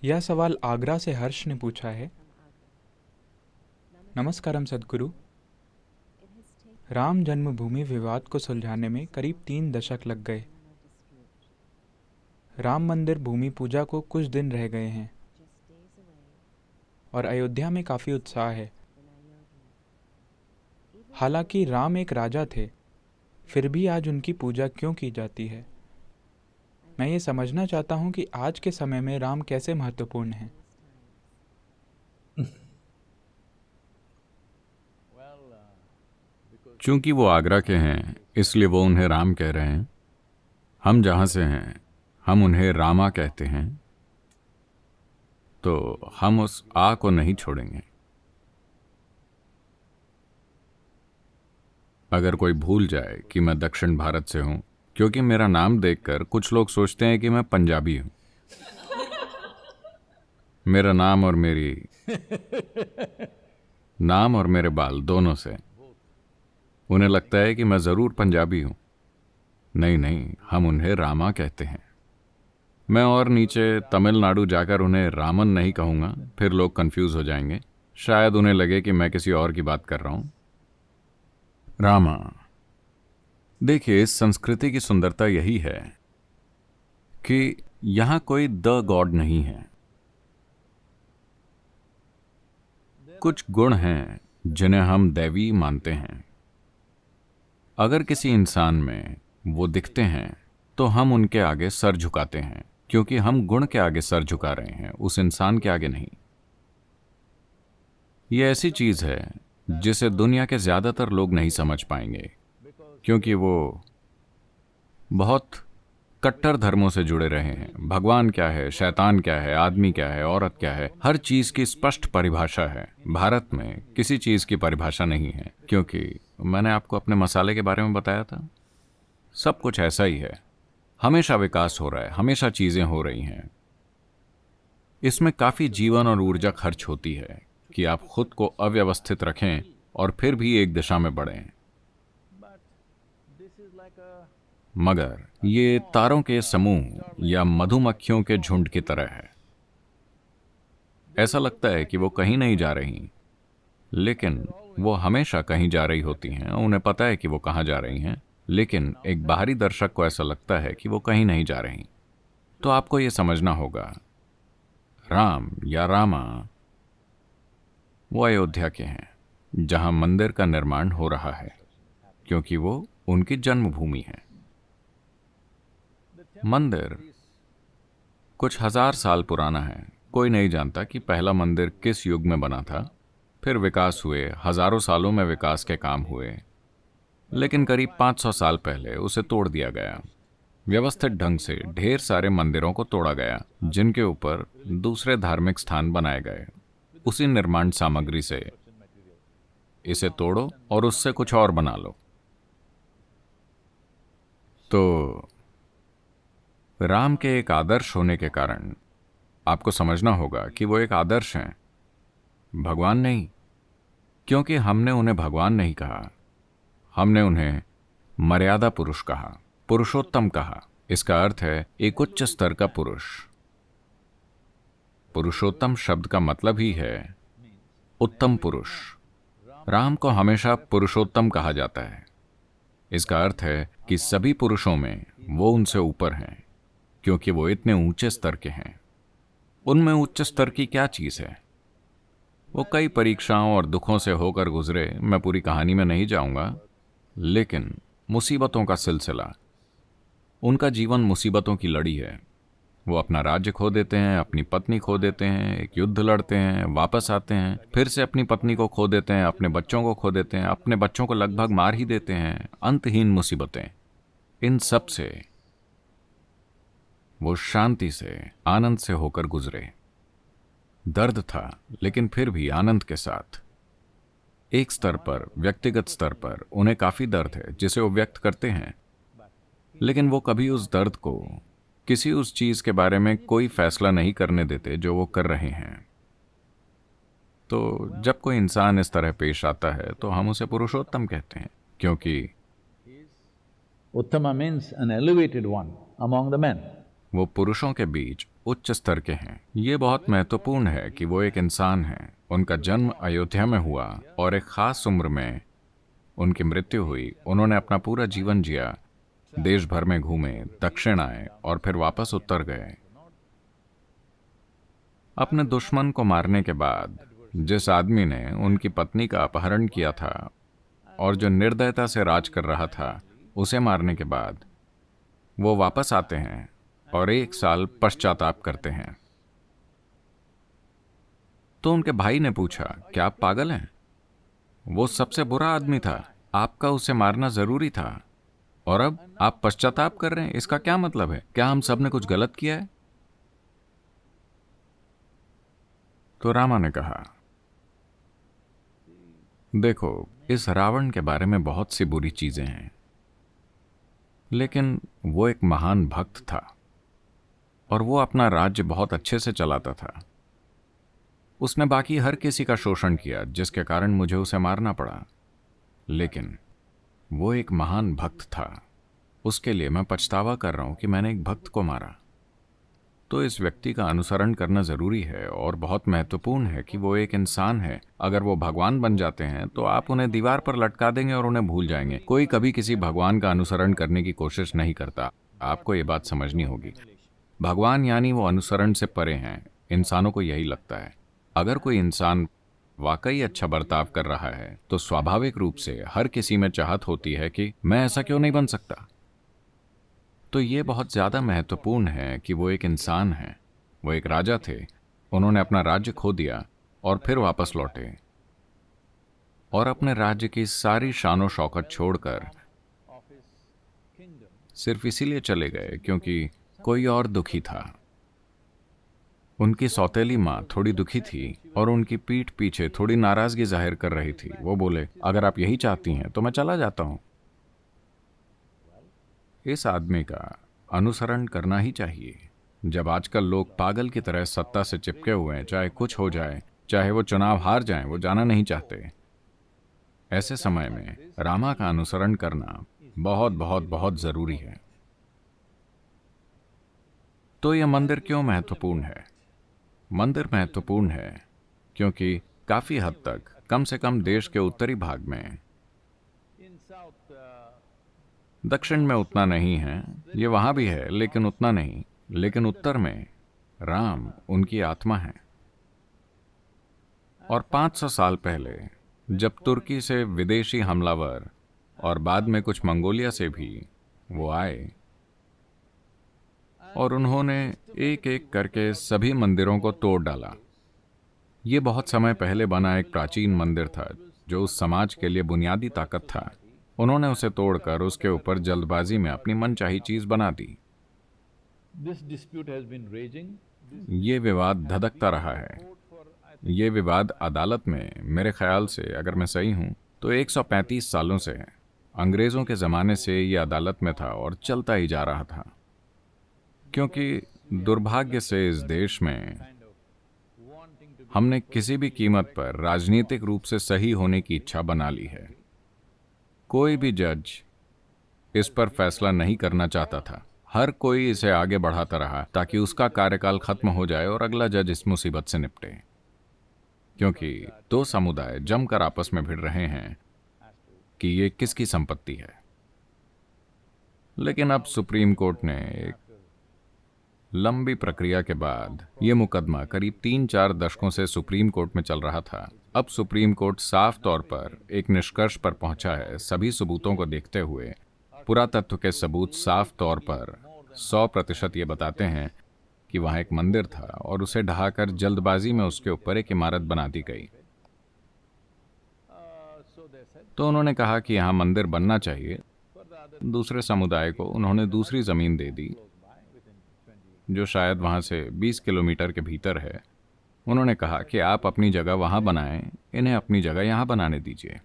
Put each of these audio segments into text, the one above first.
यह सवाल आगरा से हर्ष ने पूछा है। नमस्कारम सद्गुरु। राम जन्मभूमि विवाद को सुलझाने में करीब 3 दशक लग गए। राम मंदिर भूमि पूजा को कुछ दिन रह गए हैं और अयोध्या में काफ़ी उत्साह है। हालांकि राम एक राजा थे, फिर भी आज उनकी पूजा क्यों की जाती है? मैं ये समझना चाहता हूँ कि आज के समय में राम कैसे महत्वपूर्ण हैं। चूंकि वो आगरा के हैं इसलिए वो उन्हें राम कह रहे हैं। हम जहां से हैं हम उन्हें रामा कहते हैं, तो हम उस आ को नहीं छोड़ेंगे। अगर कोई भूल जाए कि मैं दक्षिण भारत से हूं, क्योंकि मेरा नाम देखकर कुछ लोग सोचते हैं कि मैं पंजाबी हूं। मेरा नाम और मेरे बाल दोनों से उन्हें लगता है कि मैं जरूर पंजाबी हूं। नहीं नहीं, हम उन्हें रामा कहते हैं। मैं और नीचे तमिलनाडु जाकर उन्हें रामन नहीं कहूंगा, फिर लोग कंफ्यूज हो जाएंगे। शायद उन्हें लगे कि मैं किसी और की बात कर रहा हूं। रामा। देखिए, इस संस्कृति की सुंदरता यही है कि यहां कोई द गॉड नहीं है। कुछ गुण हैं जिन्हें हम दैवी मानते हैं। अगर किसी इंसान में वो दिखते हैं तो हम उनके आगे सर झुकाते हैं, क्योंकि हम गुण के आगे सर झुका रहे हैं, उस इंसान के आगे नहीं। ये ऐसी चीज है जिसे दुनिया के ज्यादातर लोग नहीं समझ पाएंगे, क्योंकि वो बहुत कट्टर धर्मों से जुड़े रहे हैं। भगवान क्या है, शैतान क्या है, आदमी क्या है, औरत क्या है, हर चीज की स्पष्ट परिभाषा है। भारत में किसी चीज की परिभाषा नहीं है, क्योंकि मैंने आपको अपने मसाले के बारे में बताया था। सब कुछ ऐसा ही है, हमेशा विकास हो रहा है, हमेशा चीजें हो रही हैं। इसमें काफी जीवन और ऊर्जा खर्च होती है कि आप खुद को अव्यवस्थित रखें और फिर भी एक दिशा में बढ़ें। मगर ये तारों के समूह या मधुमक्खियों के झुंड की तरह है। ऐसा लगता है कि वो कहीं नहीं जा रही, लेकिन वो हमेशा कहीं जा रही होती हैं। उन्हें पता है कि वो कहां जा रही हैं, लेकिन एक बाहरी दर्शक को ऐसा लगता है कि वो कहीं नहीं जा रही। तो आपको ये समझना होगा, राम या रामा वो अयोध्या के हैं, जहां मंदिर का निर्माण हो रहा है, क्योंकि वो उनकी जन्मभूमि है। मंदिर कुछ हजार साल पुराना है। कोई नहीं जानता कि पहला मंदिर किस युग में बना था। फिर विकास हुए, हजारों सालों में विकास के काम हुए, लेकिन करीब 500 साल पहले उसे तोड़ दिया गया। व्यवस्थित ढंग से ढेर सारे मंदिरों को तोड़ा गया, जिनके ऊपर दूसरे धार्मिक स्थान बनाए गए। उसी निर्माण सामग्री से इसे तोड़ो और उससे कुछ और बना लो। तो राम के एक आदर्श होने के कारण आपको समझना होगा कि वो एक आदर्श हैं, भगवान नहीं। क्योंकि हमने उन्हें भगवान नहीं कहा, हमने उन्हें मर्यादा पुरुष कहा, पुरुषोत्तम कहा। इसका अर्थ है एक उच्च स्तर का पुरुष। पुरुषोत्तम शब्द का मतलब ही है उत्तम पुरुष। राम को हमेशा पुरुषोत्तम कहा जाता है। इसका अर्थ है कि सभी पुरुषों में वो उनसे ऊपर हैं, क्योंकि वो इतने ऊंचे स्तर के हैं। उनमें उच्च स्तर की क्या चीज है? वो कई परीक्षाओं और दुखों से होकर गुजरे। मैं पूरी कहानी में नहीं जाऊंगा, लेकिन मुसीबतों का सिलसिला, उनका जीवन मुसीबतों की लड़ी है। वो अपना राज्य खो देते हैं, अपनी पत्नी खो देते हैं, एक युद्ध लड़ते हैं, वापस आते हैं, फिर से अपनी पत्नी को खो देते हैं, अपने बच्चों को खो देते हैं, अपने बच्चों को लगभग मार ही देते हैं। अंतहीन मुसीबतें। इन सब से वो शांति से, आनंद से होकर गुजरे। दर्द था, लेकिन फिर भी आनंद के साथ। एक स्तर पर, व्यक्तिगत स्तर पर उन्हें काफी दर्द है जिसे वो व्यक्त करते हैं, लेकिन वो कभी उस दर्द को, किसी उस चीज के बारे में कोई फैसला नहीं करने देते जो वो कर रहे हैं। तो जब कोई इंसान इस तरह पेश आता है तो हम उसे पुरुषोत्तम कहते हैं, क्योंकि Uttama means an elevated one among the men. वो पुरुषों के बीच उच्च स्तर के हैं। ये बहुत महत्वपूर्ण है कि वो एक इंसान हैं। उनका जन्म अयोध्या में हुआ और एक खास उम्र में उनकी मृत्यु हुई। उन्होंने अपना पूरा जीवन जिया, देश भर में घूमे, दक्षिण आए और फिर वापस उत्तर गए। अपने दुश्मन को मारने के बाद जिस आदमी ने उनकी पत्नी का अपहरण किया था और जो निर्दयता से राज कर रहा था, उसे मारने के बाद वो वापस आते हैं और 1 साल पश्चाताप करते हैं। तो उनके भाई ने पूछा, क्या आप पागल हैं? वो सबसे बुरा आदमी था, आपका उसे मारना जरूरी था और अब आप पश्चाताप कर रहे हैं। इसका क्या मतलब है? क्या हम सब ने कुछ गलत किया है? तो रामा ने कहा, देखो, इस रावण के बारे में बहुत सी बुरी चीजें हैं, लेकिन वो एक महान भक्त था और वो अपना राज्य बहुत अच्छे से चलाता था। उसने बाकी हर किसी का शोषण किया, जिसके कारण मुझे उसे मारना पड़ा, लेकिन वो एक महान भक्त था। उसके लिए मैं पछतावा कर रहा हूं कि मैंने एक भक्त को मारा। तो इस व्यक्ति का अनुसरण करना जरूरी है और बहुत महत्वपूर्ण है कि वो एक इंसान है। अगर वो भगवान बन जाते हैं तो आप उन्हें दीवार पर लटका देंगे और उन्हें भूल जाएंगे। कोई कभी किसी भगवान का अनुसरण करने की कोशिश नहीं करता। आपको ये बात समझनी होगी। भगवान यानी वो अनुसरण से परे हैं। इंसानों को यही लगता है। अगर कोई इंसान वाकई अच्छा बर्ताव कर रहा है तो स्वाभाविक रूप से हर किसी में चाहत होती है कि मैं ऐसा क्यों नहीं बन सकता। तो ये बहुत ज्यादा महत्वपूर्ण है कि वो एक इंसान है। वो एक राजा थे, उन्होंने अपना राज्य खो दिया और फिर वापस लौटे और अपने राज्य की सारी शानो शौकत छोड़कर सिर्फ इसीलिए चले गए क्योंकि कोई और दुखी था। उनकी सौतेली माँ थोड़ी दुखी थी और उनकी पीठ पीछे थोड़ी नाराजगी जाहिर कर रही थी। वो बोले, अगर आप यही चाहती हैं तो मैं चला जाता हूं। इस आदमी का अनुसरण करना ही चाहिए। जब आजकल लोग पागल की तरह सत्ता से चिपके हुए हैं, चाहे कुछ हो जाए, चाहे वो चुनाव हार जाएं, वो जाना नहीं चाहते। ऐसे समय में रामा का अनुसरण करना बहुत बहुत बहुत जरूरी है। तो यह मंदिर क्यों महत्वपूर्ण है? मंदिर महत्वपूर्ण है क्योंकि काफी हद तक, कम से कम देश के उत्तरी भाग में, दक्षिण में उतना नहीं है, ये वहां भी है लेकिन उतना नहीं, लेकिन उत्तर में राम उनकी आत्मा है। और 500 साल पहले जब तुर्की से विदेशी हमलावर और बाद में कुछ मंगोलिया से भी वो आए और उन्होंने एक एक करके सभी मंदिरों को तोड़ डाला। ये बहुत समय पहले बना एक प्राचीन मंदिर था जो उस समाज के लिए बुनियादी ताकत था। उन्होंने उसे तोड़कर उसके ऊपर जल्दबाजी में अपनी मनचाही चीज बना दी। ये विवाद धधकता रहा है। ये विवाद अदालत में, मेरे ख्याल से, अगर मैं सही हूं तो 135 सालों से है। अंग्रेजों के जमाने से ये अदालत में था और चलता ही जा रहा था, क्योंकि दुर्भाग्य से इस देश में हमने किसी भी कीमत पर राजनीतिक रूप से सही होने की इच्छा बना ली है। कोई भी जज इस पर फैसला नहीं करना चाहता था। हर कोई इसे आगे बढ़ाता रहा ताकि उसका कार्यकाल खत्म हो जाए और अगला जज इस मुसीबत से निपटे, क्योंकि दो समुदाय जमकर आपस में भिड़ रहे हैं कि ये किसकी संपत्ति है। लेकिन अब सुप्रीम कोर्ट ने एक लंबी प्रक्रिया के बाद, यह मुकदमा करीब 3-4 दशकों से सुप्रीम कोर्ट में चल रहा था। अब सुप्रीम कोर्ट साफ तौर पर एक निष्कर्ष पर पहुंचा है। सभी सबूतों को देखते हुए पुरातत्व के सबूत साफ तौर पर 100% ये बताते हैं कि वहां एक मंदिर था और उसे ढहाकर जल्दबाजी में उसके ऊपर एक इमारत बना दी गई। तो उन्होंने कहा कि यहां मंदिर बनना चाहिए। दूसरे समुदाय को उन्होंने दूसरी जमीन दे दी जो शायद वहां से 20 किलोमीटर के भीतर है। उन्होंने कहा कि आप अपनी जगह वहां बनाएं, इन्हें अपनी जगह यहां बनाने दीजिए।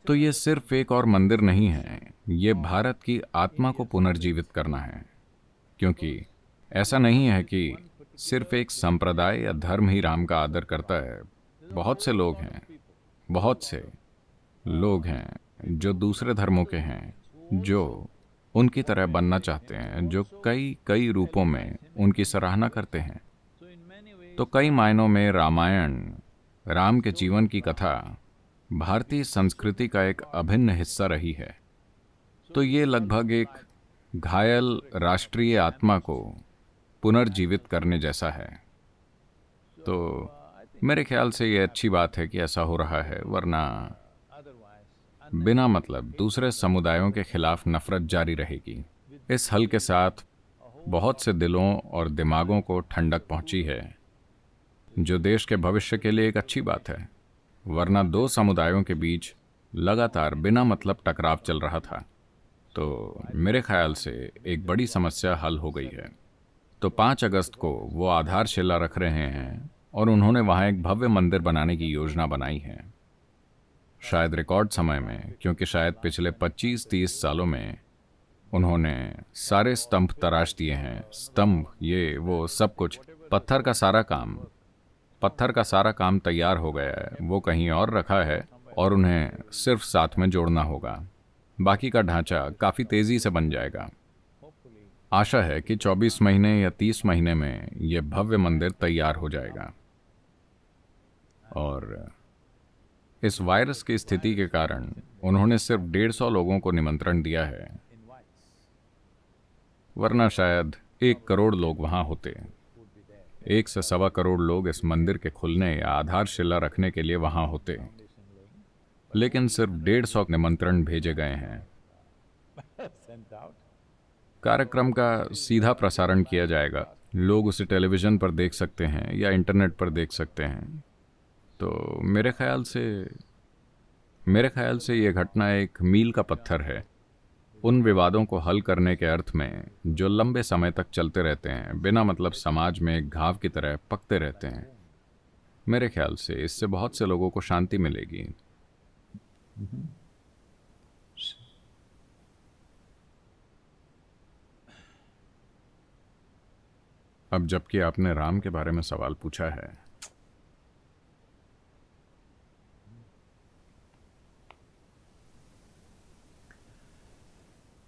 तो ये सिर्फ एक और मंदिर नहीं है, ये भारत की आत्मा को पुनर्जीवित करना है। क्योंकि ऐसा नहीं है कि सिर्फ एक संप्रदाय या धर्म ही राम का आदर करता है। बहुत से लोग हैं, बहुत से लोग हैं जो दूसरे धर्मों के हैं, जो उनकी तरह बनना चाहते हैं जो कई कई रूपों में उनकी सराहना करते हैं। तो कई मायनों में रामायण, राम के जीवन की कथा भारतीय संस्कृति का एक अभिन्न हिस्सा रही है। तो ये लगभग एक घायल राष्ट्रीय आत्मा को पुनर्जीवित करने जैसा है। तो मेरे ख्याल से ये अच्छी बात है कि ऐसा हो रहा है, वरना बिना मतलब दूसरे समुदायों के खिलाफ नफरत जारी रहेगी। इस हल के साथ बहुत से दिलों और दिमागों को ठंडक पहुंची है, जो देश के भविष्य के लिए एक अच्छी बात है। वरना दो समुदायों के बीच लगातार बिना मतलब टकराव चल रहा था। तो मेरे ख्याल से एक बड़ी समस्या हल हो गई है। तो 5 अगस्त को वो आधारशिला रख रहे हैं और उन्होंने वहाँ एक भव्य मंदिर बनाने की योजना बनाई है, शायद रिकॉर्ड समय में, क्योंकि शायद पिछले 25-30 सालों में उन्होंने सारे स्तंभ तराश दिए हैं। स्तंभ, ये वो सब कुछ, पत्थर का सारा काम तैयार हो गया है, वो कहीं और रखा है और उन्हें सिर्फ साथ में जोड़ना होगा। बाकी का ढांचा काफ़ी तेज़ी से बन जाएगा। आशा है कि 24 महीने या 30 महीने में यह भव्य मंदिर तैयार हो जाएगा। और इस वायरस की स्थिति के कारण उन्होंने सिर्फ 150 लोगों को निमंत्रण दिया है, वरना शायद 1 करोड़ लोग वहां होते। 1 से 1.25 करोड़ लोग इस मंदिर के खुलने या आधारशिला रखने के लिए वहां होते, लेकिन सिर्फ 150 निमंत्रण भेजे गए हैं। कार्यक्रम का सीधा प्रसारण किया जाएगा, लोग उसे टेलीविज़न पर देख सकते हैं या इंटरनेट पर देख सकते हैं। तो मेरे ख्याल से ये घटना एक मील का पत्थर है उन विवादों को हल करने के अर्थ में जो लंबे समय तक चलते रहते हैं, बिना मतलब समाज में एक घाव की तरह पकते रहते हैं। मेरे ख्याल से इससे बहुत से लोगों को शांति मिलेगी। अब जबकि आपने राम के बारे में सवाल पूछा है,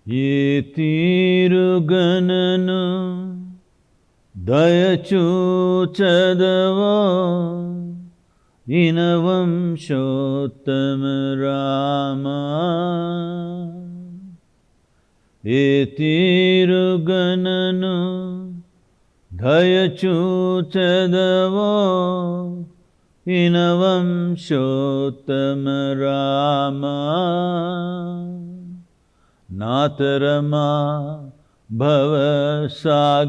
ये तीरुगणन दयचूचदवा इनवंशोत्तम रामा। ये तीरुगणन दयचूचदवा इनवंशोत्तम रामा। नातरमा भव सागरमीधनु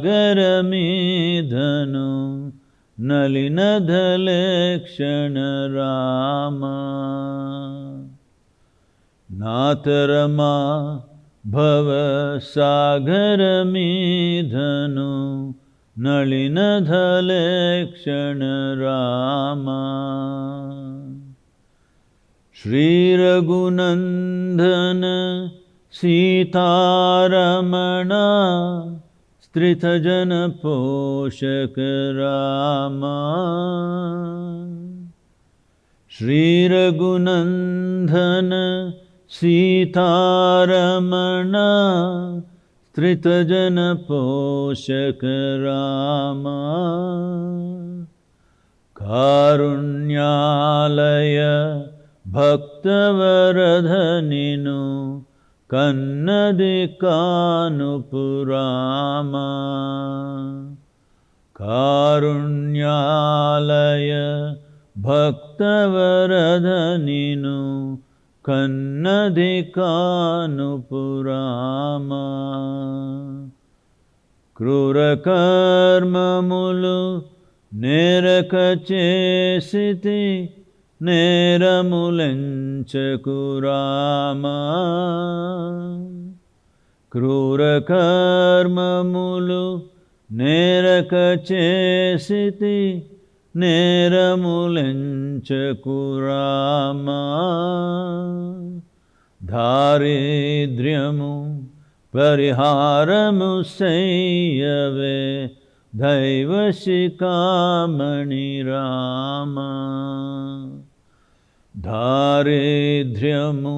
नलिनधलेक्षण रामा। नातरमा भव सागरमीधनु नलिनधलेक्षण रामा। श्रीरघुनन्दन सीतारमण स्त्रितजन पोषक रामा। श्रीरघुनन्दन सीतारमण स्त्रितजन पोषक रामा। कारुण्यालय भक्तवरधनिनु कन्नदिकानुपुरामा। कारुण्यालय भक्तवरधनिनु कन्नदिकानुपुरामा। क्रूरकर्ममुलु नेरकचेसिति नेरमुलंचकुरामा। क्रूरकर्ममुलु नेरकचेसिति नेरमुलंचकुरामा। दारिद्र्यमु परिहारमु सैयवे दैवशिखामणि रामा। दारिद्र्यमु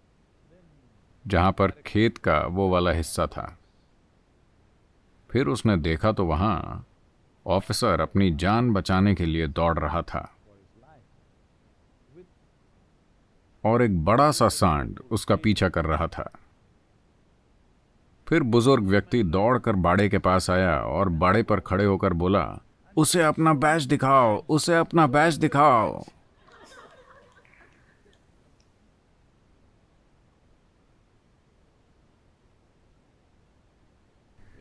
जहां पर खेत का वो वाला हिस्सा था। फिर उसने देखा तो वहां ऑफिसर अपनी जान बचाने के लिए दौड़ रहा था और एक बड़ा सा सांड उसका पीछा कर रहा था। फिर बुजुर्ग व्यक्ति दौड़कर बाड़े के पास आया और बाड़े पर खड़े होकर बोला, उसे अपना बैज दिखाओ, उसे अपना बैज दिखाओ।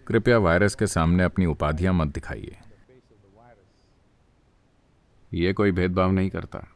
कृपया वायरस के सामने अपनी उपाधियां मत दिखाइए। ये कोई भेदभाव नहीं करता।